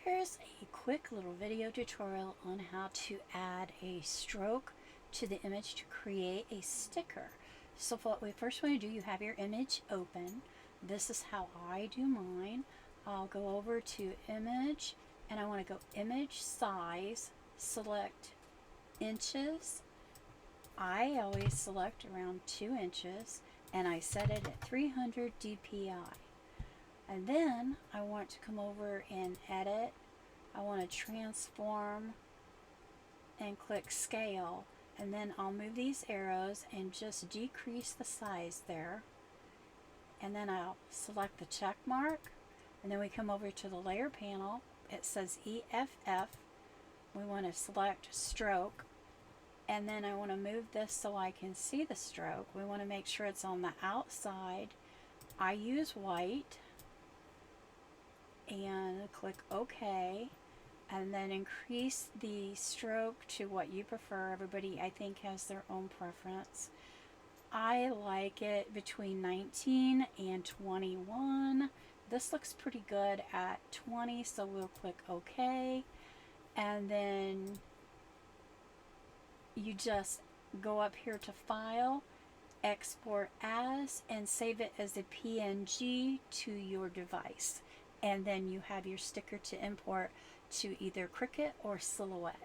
Here's a quick little video tutorial on how to add a stroke to the image to create a sticker. So what we first want to do, you have your image open. This is how I do mine. I'll go over to image and I want to go image size, select inches. I always select around 2 inches and I set it at 300 dpi. And then I want to come over and edit. I want to transform and click scale, and then I'll move these arrows and just decrease the size there, and then I'll select the check mark, and then we come over to the layer panel. It says EFF. We want to select stroke, and then I want to move this so I can see the stroke. We want to make sure it's on the outside. I use white and click OK, and then increase the stroke to what you prefer. Everybody, I think, has their own preference. I like it between 19 and 21. This looks pretty good at 20, so we'll click OK, and then you just go up here to File, Export As, and save it as a PNG to your device. And then you have your sticker to import to either Cricut or Silhouette.